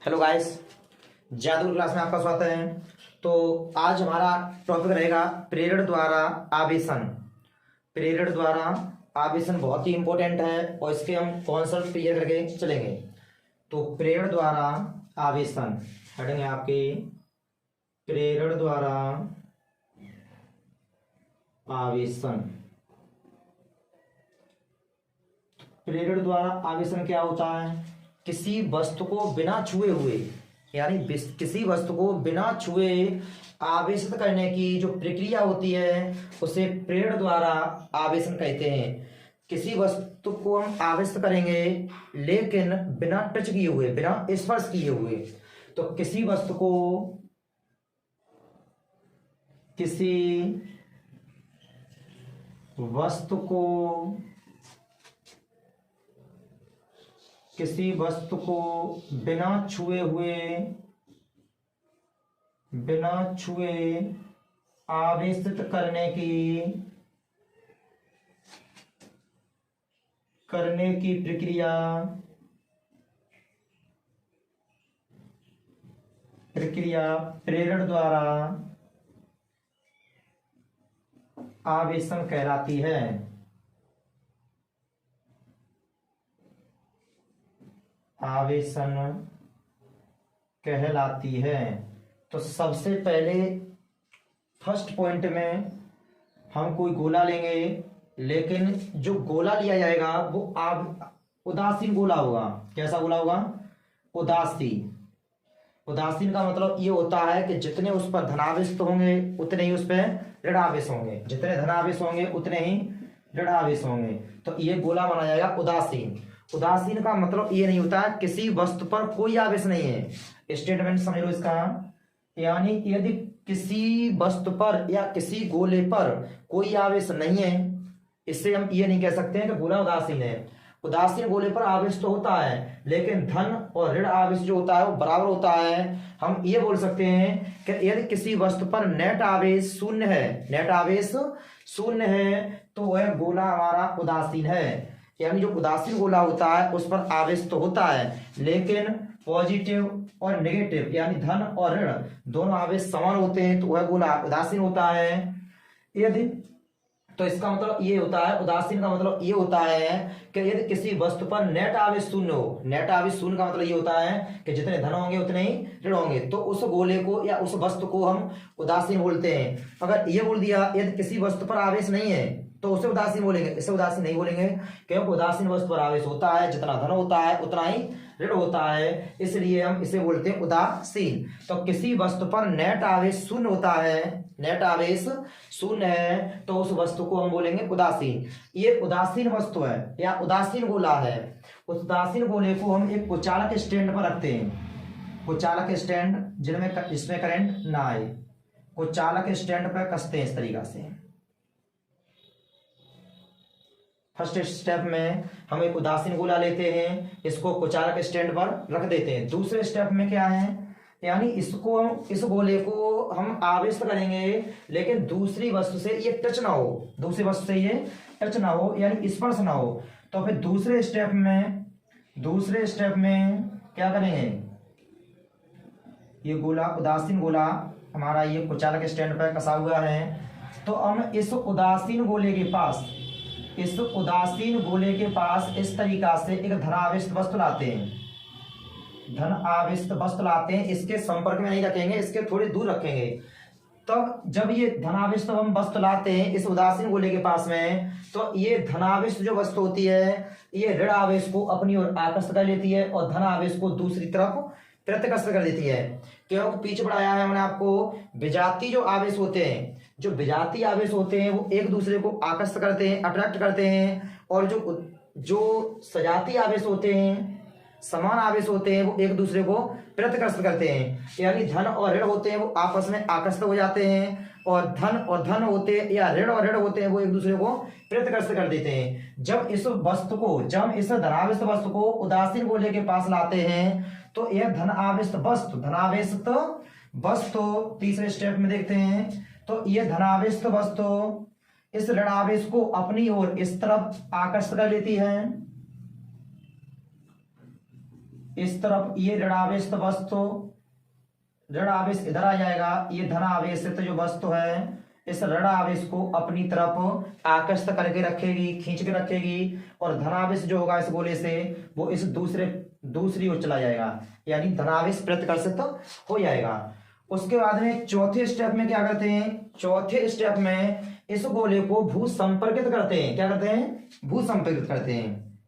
Hello guys, जादू class में आपका स्वागत है। तो आज हमारा टॉपिक रहेगा प्रेरण द्वारा आवेशन। प्रेरण द्वारा आवेशन बहुत ही इंपॉर्टेंट है और इसके हम कॉन्सेप्ट क्लियर करके चलेंगे। तो प्रेरण द्वारा आवेशन हेडिंग है आपकी प्रेरण द्वारा आवेशन। प्रेरण द्वारा आवेशन क्या होता है? किसी वस्तु को बिना छुए हुए यानी किसी वस्तु को बिना छुए आवेशित करने की जो प्रक्रिया होती है उसे प्रेरण द्वारा आवेशन कहते हैं। किसी वस्तु को हम आवेशित करेंगे लेकिन बिना टच किए हुए, बिना स्पर्श किए हुए। तो किसी वस्तु को बिना छुए आवेशित करने की प्रक्रिया प्रेरण द्वारा आवेशन कहलाती है। आवेशन कहलाती है। तो सबसे पहले फर्स्ट पॉइंट में हम कोई गोला लेंगे, लेकिन जो गोला लिया जाएगा वो उदासीन गोला होगा। कैसा गोला होगा? उदासीन। उदासीन का मतलब ये होता है कि जितने उस पर धनावेश होंगे उतने ही उस पर ऋणावेश होंगे, जितने धनावेश होंगे उतने ही ऋणावेश होंगे। तो ये गोला माना जाएगा उदासीन। उदासीन का मतलब ये नहीं होता है किसी वस्तु पर कोई आवेश नहीं है। स्टेटमेंट समझ लो इसका। यानी यदि किसी वस्तु पर या किसी गोले पर कोई आवेश नहीं है, इससे हम ये नहीं कह सकते हैं कि गोला उदासीन है। उदासीन गोले पर आवेश तो होता है लेकिन धन और ऋण आवेश जो होता है वो बराबर होता है। हम ये बोल सकते हैं कि यदि किसी वस्तु पर नेट आवेश शून्य है तो वह गोला हमारा उदासीन है। यानी जो उदासीन गोला होता है उस पर आवेश तो होता है लेकिन पॉजिटिव और नेगेटिव यानी धन और ऋण दोनों आवेश समान होते हैं, तो वह गोला उदासीन होता है। यदि तो इसका मतलब ये होता है, उदासीन का मतलब ये होता है कि यदि किसी वस्तु पर नेट आवेश शून्य हो। नेट आवेश शून्य का मतलब ये होता है कि जितने धन होंगे उतने ही ऋण होंगे, तो उस गोले को या उस वस्तु को हम उदासीन बोलते हैं। अगर ये बोल दिया यदि किसी वस्तु पर आवेश नहीं है तो उसे उदासीन बोलेंगे, इसे उदासीन नहीं बोलेंगे, क्योंकि उदासीन वस्तु पर आवेश होता है, जितना धन होता है उतना ही ऋण होता है, इसलिए हम इसे बोलते हैं उदासीन। तो किसी वस्तु पर नेट आवेश शून्य होता है, नेट आवेश शून्य है, तो उस वस्तु को हम बोलेंगे उदासीन। ये उदासीन वस्तु है या उदासीन गोला है। उस उदासीन गोले को हम एक कुचालक स्टैंड पर रखते हैं। कुचालक स्टैंड जिसमें करंट ना आए, कुचालक स्टैंड पर कसते हैं इस तरीका से। फर्स्ट स्टेप में हम एक उदासीन गोला लेते हैं, इसको कुचालक स्टैंड पर रख देते हैं। दूसरे स्टेप में क्या है, यानी इस गोले को हम आवेशित करेंगे लेकिन दूसरी वस्तु से ये टच ना हो, दूसरी वस्तु से ये टच ना हो यानी स्पर्श ना हो। तो फिर दूसरे स्टेप में क्या करेंगे, ये गोला उदासीन गोला हमारा ये कुचालक स्टैंड पर कसा हुआ है, तो हम इस उदासीन गोले के पास इस तरीका से एक धनावेशित वस्तु लाते हैं। इसके संपर्क में नहीं रखेंगे, इसके थोड़ी दूर रखेंगे। तब जब ये धनावेशित हम वस्तु लाते हैं इस उदासीन गोले के पास में, तो ये धनावेश जो वस्तु होती है ये ऋण आवेश को अपनी ओर आकर्षित कर लेती है और धन आवेश को दूसरी तरफ प्रत्याकर्षित कर देती है। क्योंकि पीछे बढ़ाया है हमने आपको, विजातीय जो आवेश होते हैं वो एक दूसरे को आकर्षित करते हैं, अट्रैक्ट करते हैं, और जो सजातीय आवेश होते हैं, समान आवेश होते हैं, वो एक दूसरे को प्रत्याकर्षित करते हैं। यानी धन और ऋण होते हैं वो आपस में आकर्षित हो जाते हैं, और धन होते हैं या ऋण और ऋण होते हैं वो एक दूसरे को प्रत्याकर्षित कर देते हैं। जब इस धनावेशित वस्तु को उदासीन गोले के पास लाते हैं तो यह धनावेशित वस्तु तीसरे स्टेप में देखते हैं, तो यह धनावेशित वस्तु इस ऋणावेश को अपनी ओर इस तरफ आकर्षित कर लेती है। इस तरफ ये ऋणावेशित वस्तु, ऋण आवेश इधर आ जाएगा, ये धन आवेशित जो वस्तु है इस ऋण आवेश को अपनी तरफ आकर्षित करके रखेगी, खींच के रखेगी, और धनावेश जो होगा इस गोले से वो इस दूसरी ओर चला जाएगा, यानी धनावेश प्रतिकर्षित हो जाएगा। उसके बाद में चौथे स्टेप में क्या करते हैं, चौथे स्टेप में इस गोले को भू संपर्कित करते हैं। क्या करते हैं, भू संपर्कित करते हैं।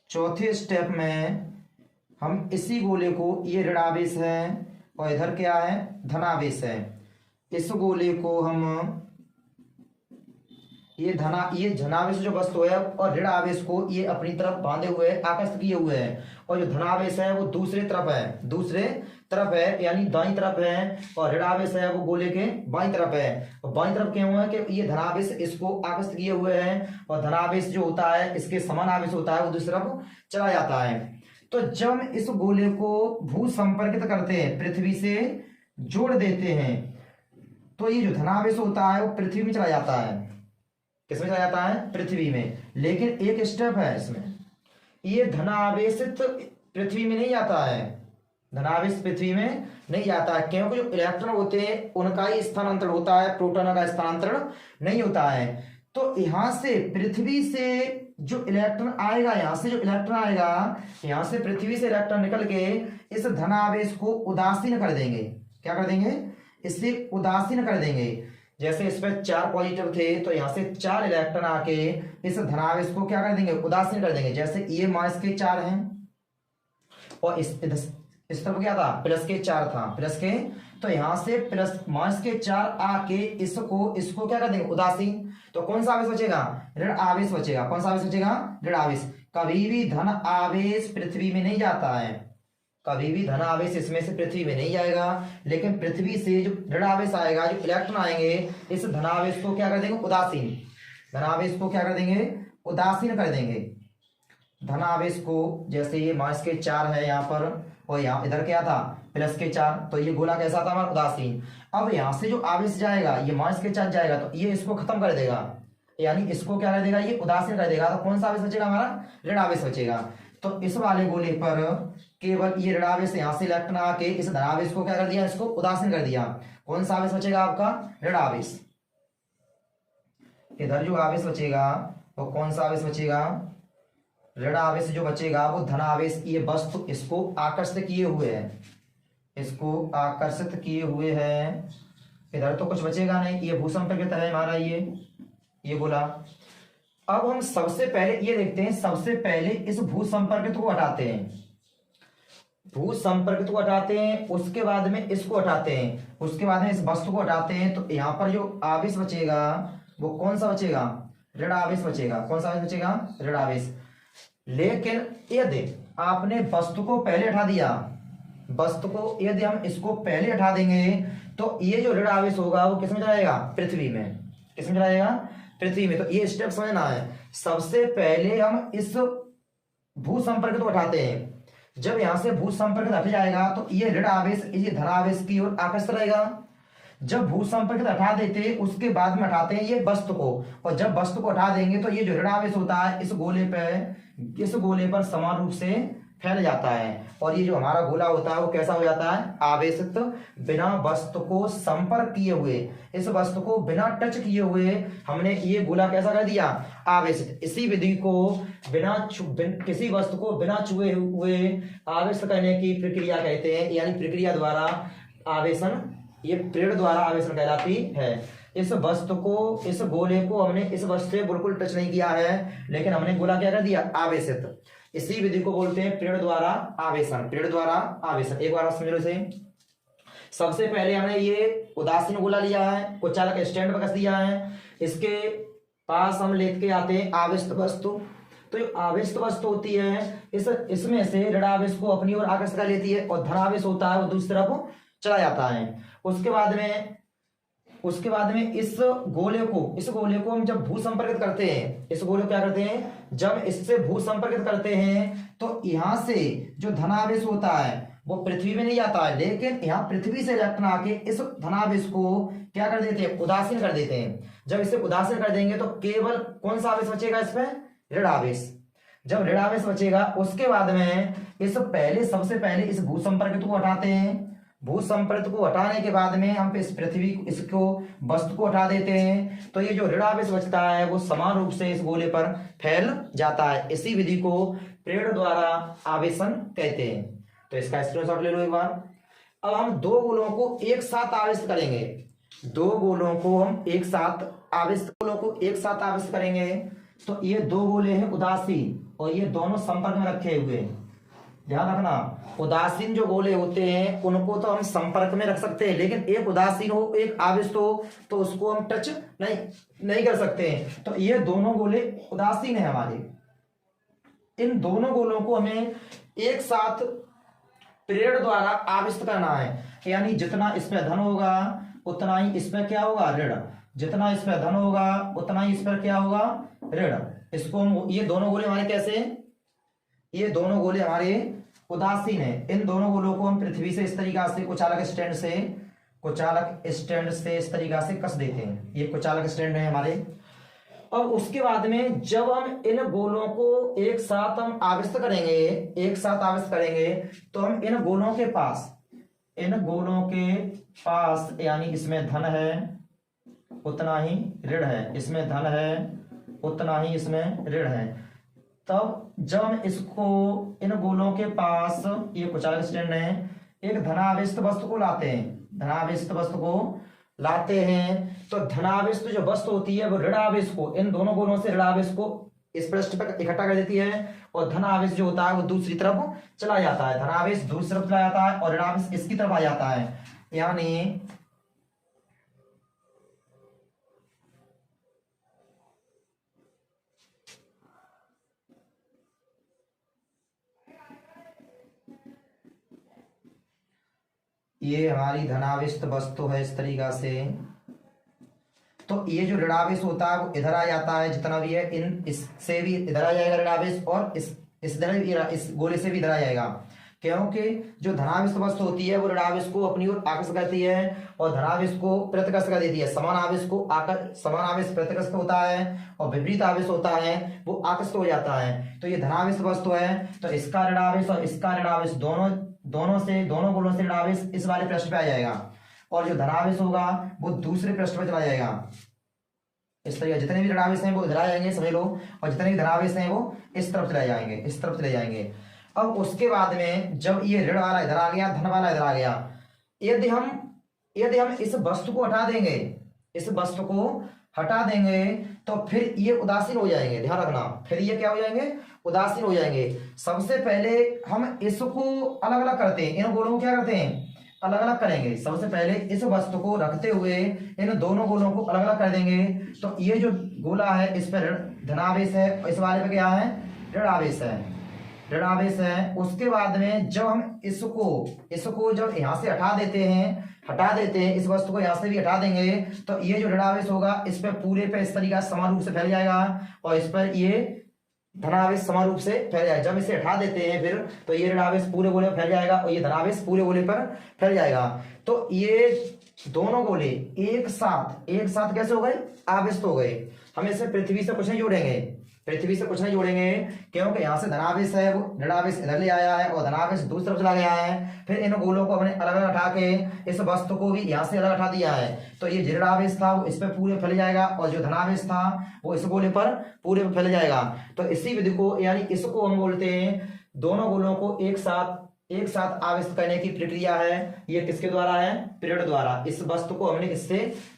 चौथे स्टेप में हम इसी गोले को, ये ऋण आवेश है और इधर क्या है, धनावेश है, इस गोले को हम ये धनावेश जो वस्तु है और ऋण आवेश को ये अपनी तरफ बांधे हुए, आकर्षित किए हुए हैं, और जो धनावेश है वो दूसरे तरफ है, यानी दाईं तरफ है, और ऋण आवेश है वो गोले के बाईं तरफ है। और बाईं तरफ क्यों है कि ये धनावेश इसको आकर्षित किए हुए हैं, और धनावेश जो होता है इसके समान आवेश होता है वो दूसरी तरफ चला जाता है। तो जब हम इस गोले को भू संपर्कित करते हैं, पृथ्वी से जोड़ देते हैं, तो ये जो धनावेश होता है वो पृथ्वी में चला जाता है। किसमें चला जाता है, पृथ्वी में। लेकिन एक स्टेप है इसमें, ये धनावेशित पृथ्वी में नहीं जाता है, धनावेश पृथ्वी में नहीं जाता है, क्योंकि जो इलेक्ट्रॉन होते हैं उनका ही स्थानांतरण होता है, प्रोटॉनों का स्थानांतरण नहीं होता है। तो यहां से पृथ्वी से जो इलेक्ट्रॉन आएगा, यहां से जो इलेक्ट्रॉन आएगा, यहां से पृथ्वी से इलेक्ट्रॉन निकल के इस धनावेश को उदासीन कर देंगे। क्या कर देंगे, इसे उदासीन कर देंगे। जैसे इस पर 4 पॉजिटिव थे तो यहां से 4 इलेक्ट्रॉन आके इस धनावेश को क्या कर देंगे, उदासीन कर देंगे। जैसे ये माइनस के 4 हैं और इस तरफ क्या था, प्लस के 4 था, प्लस के, तो यहां से प्लस माइनस के 4 आके इसको क्या कर देंगे, उदासीन। तो कौन सा आवेश बचेगा, ऋण आवेश बचेगा। कौन सा आवेश बचेगा, ऋण आवेश। कभी भी धन आवेश पृथ्वी में नहीं जाता है, कभी भी धन आवेश इसमें से पृथ्वी में नहीं जाएगा, लेकिन पृथ्वी से जो ऋण आवेश आएगा, जो इलेक्ट्रॉन आएंगे, इस धनावेश को क्या कर देंगे, उदासीन। धनावेश को क्या कर देंगे, उदासीन कर देंगे। धनावेश को, जैसे ये माइनस के 4 है यहाँ पर, और यहाँ इधर क्या था, प्लस के 4, तो ये गोला कैसा था हमारा, उदासीन। अब यहाँ से जो आवेश जाएगा, ये माइनस के 4 जाएगा, तो ये इसको खत्म कर देगा, यानी इसको क्या कर देगा, ये उदासीन कर देगा। तो कौन सा आवेश बचेगा, हमारा ऋण आवेश बचेगा। तो इस वाले गोले पर केवल ये ऋण आवेश यहाँ से इलेक्ट्रॉन आके इस धनावेश को क्या कर दिया, इसको उदासीन कर दिया। कौन सा आवेश बचेगा आपका, ऋण आवेश। इधर जो आवेश बचेगा वो कौन सा आवेश बचेगा, ऋण आवेश जो बचेगा वो धन आवेश। ये वस्तु इसको आकर्षित किए हुए है, इसको आकर्षित किए हुए है, इधर तो कुछ बचेगा नहीं, ये भूसंपर्कित है हमारा ये गोला। अब हम सबसे पहले ये देखते हैं, सबसे पहले इस भूसंपर्कित को हटाते हैं, भूसंपर्कित को हटाते हैं, उसके बाद में इसको हटाते हैं, उसके बाद में इस वस्तु को हटाते हैं। तो यहाँ पर जो आवेश बचेगा वो कौन सा बचेगा, ऋण आवेश बचेगा। कौन सा आवेश बचेगा, ऋण आवेश। लेकिन यदि आपने वस्तु को पहले हटा दिया, वस्तु को यदि हम इसको पहले हटा देंगे, तो ये जो ऋण आवेश होगा वो किसमें जाएगा, पृथ्वी में। किसमें जाएगा, पृथ्वी में। तो ये स्टेप समझना है, सबसे पहले हम इस भू संपर्क को हटाते हैं। जब यहां से भू संपर्क हट जाएगा तो ये ऋण आवेश ये धन आवेश की ओर आकर्षित रहेगा। जब भू संपर्क हटा देते उसके बाद में हटाते हैं ये वस्तु को, और जब वस्तु को हटा देंगे तो ये जो ऋण आवेश होता है इस गोले पर समान रूप से फैल जाता है, और ये जो हमारा गोला होता है वो कैसा हो जाता है, आवेशित। बिना वस्तु को संपर्क किए हुए, इस वस्तु को बिना टच किए हुए हमने ये गोला कैसा कर दिया, आवेशित। इसी विधि को किसी वस्तु को बिना छुए हुए आवेशित करने की प्रक्रिया कहते हैं, यानी प्रक्रिया द्वारा आवेशन, ये प्रेरण द्वारा आवेशन कहलाती है। इस वस्तु को, इस गोले को हमने इस वस्तु से बिल्कुल टच नहीं किया है, लेकिन हमने गोला क्या कर दिया, आवेशित। इसी विधि को बोलते हैं प्रेरण द्वारा आवेशन, प्रेरण द्वारा आवेशन। एक बार समझ लो इसे। सबसे पहले हमने ये उदासीन गोला लिया है, कुचालक स्टैंड पर कस दिया है, इसके पास हम लेके आते हैं आवेशित वस्तु। तो जो आवेशित वस्तु होती है इसमें से ऋण आवेश को अपनी ओर आकर्षित कर लेती है, और धन आवेश होता है वो दूसरी तरफ चला जाता है। उसके बाद में इस गोले को हम जब भू संपर्कित करते हैं, इस गोले को क्या करते हैं, जब इससे भू संपर्कित करते हैं तो यहां से जो धनावेश होता है वो पृथ्वी में नहीं जाता है, लेकिन यहाँ पृथ्वी से इलेक्ट्रॉन आके इस धनावेश को क्या कर देते हैं, उदासीन कर देते हैं। जब इसे उदासीन कर देंगे तो केवल कौन सा आवेश बचेगा इसमें, ऋण आवेश। जब ऋण आवेश बचेगा उसके बाद में सबसे पहले इस भू संपर्कित को हटाते हैं। भू संपर्कित को हटाने के बाद में हम इस पृथ्वी इसको वस्तु को हटा देते हैं, तो ये जो ऋण आवेश बचता है वो समान रूप से इस गोले पर फैल जाता है। इसी विधि को प्रेरण द्वारा आवेशन कहते हैं। तो इसका स्क्रीनशॉट ले लो एक बार। अब हम दो गोलों को एक साथ आवेशित करेंगे। दो गोलों को हम एक साथ आवेशित करेंगे। तो ये दो गोले हैं उदासीन और ये दोनों संपर्क में रखे हुए हैं। ध्यान रखना, उदासीन जो गोले होते हैं उनको तो हम संपर्क में रख सकते हैं, लेकिन एक उदासीन हो एक आवेशित हो तो उसको हम टच नहीं कर सकते हैं। तो ये दोनों गोले उदासीन है हमारे। इन दोनों गोलों को हमें एक साथ प्रेरण द्वारा आवेशित करना है, यानी जितना इसमें धन होगा उतना ही इसमें क्या होगा, ऋण। जितना इसमें धन होगा उतना ही इस पर क्या होगा, ऋण। इसको हम, ये दोनों गोले हमारे कैसे, ये दोनों गोले हमारे उदासीन है। इन दोनों गोलों को हम पृथ्वी से इस तरीका से कुचालक स्टैंड से इस तरीका से कस देते हैं। ये कुचालक स्टैंड है हमारे। अब उसके बाद में जब हम इन गोलों को एक साथ हम आवेशित करेंगे तो हम इन गोलों के पास यानी इसमें धन है उतना ही ऋण है, इसमें धन है उतना ही इसमें ऋण है। तब जब हम इसको इन गोलों के पास, ये कुचालक स्टैंड है, एक धनावेशित वस्तु को लाते हैं तो धनावेशित जो वस्तु होती है वो ऋण आवेश को, इन दोनों गोलों से ऋण आवेश को इस पृष्ठ पर इकट्ठा कर देती है और धन आवेश जो होता है वो दूसरी तरफ चला जाता है। धनावेश दूसरी तरफ चला जाता है और ऋण आवेश इसकी तरफ आ जाता है। यानी ये हमारी धनावेशित वस्तु है इस तरीका से। तो ये जो ऋणावेश होता है वो इधर आ जाता है, जितना भी है इससे भी इधर आ जाएगा ऋणावेश और इस गोले से भी इधर आ जाएगा, क्योंकि जो धनावेश वस्तु होती है वो ऋणावेश को अपनी ओर आकर्षित करती है और धनावेश को प्रतिकर्षित कर देती है। समान आवेश प्रतिकर्षित होता है और विपरीत आवेश होता है वो आकर्षित हो जाता है। तो ये धनावेश वस्तु है, तो इसका ऋणावेश और इसका ऋणावेश दोनों गोलों से ऋणावेश इस वाले पृष्ठ पे आ जाएगा और जो धनावेश होगा वो दूसरे पृष्ठ पे चला जाएगा। इस तरह जितने भी ऋणावेश हैं वो इधर आ जाएंगे समझ लो, और जितने भी धनावेश हैं वो इस तरफ चले जाएंगे। अब उसके बाद में जब ये ऋण वाला इधर आ गया, धन वाला इधर आ गया, यदि हम इस वस्तु को हटा देंगे तो फिर ये उदासीन हो जाएंगे। ध्यान रखना, फिर ये क्या हो जाएंगे, उदासीन हो जाएंगे। सबसे पहले हम इसको अलग अलग करते हैं, इन गोलों को क्या करते हैं, अलग अलग करेंगे। सबसे पहले इस वस्तु को रखते हुए इन दोनों गोलों को अलग अलग कर देंगे। तो ये जो गोला है इस पर धनावेश है, इस वाले पे क्या है, ऋण आवेश है। उसके बाद में जब हम इसको जब यहाँ से हटा देते हैं, इस वस्तु को यहाँ से भी हटा देंगे तो ये जो ऋण आवेश होगा इस पे पूरे पे इस तरीका समान रूप से फैल जाएगा और इस पर ये धनावेश समान रूप से फैल जाएगा। जब इसे हटा देते हैं फिर तो ये ऋण आवेश पूरे गोले पर फैल जाएगा और ये धनावेश पूरे गोले पर फैल जाएगा। तो ये दोनों गोले एक साथ कैसे हो गए, आवेशित हो गए। हम इसे पृथ्वी से कुछ नहीं जोड़ेंगे, क्योंकि यहाँ से धनावेश है वो ऋणावेश इधर ले आया है और धनावेश दूसरी तरफ चला गया है। फिर इन गोलों को हमने अलग अलग हटा के इस वस्तु को भी यहाँ से अलग हटा दिया है। तो ये जो ऋणावेश था वो इस पर पूरे फैल जाएगा और जो धनावेश था वो इस गोले पर पूरे पे फैल जाएगा। तो इसी विधि को यानी इसको हम बोलते हैं दोनों गोलों को एक साथ आवेशित करने की प्रक्रिया है। ये किसके द्वारा है, प्रेरण द्वारा। इस वस्तु को हमने इससे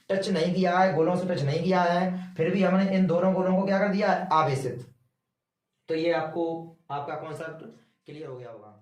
टच नहीं किया है, गोलों से टच नहीं किया है, फिर भी हमने इन दोनों गोलों को क्या कर दिया है, आवेशित। तो ये आपका कॉन्सेप्ट क्लियर हो गया होगा।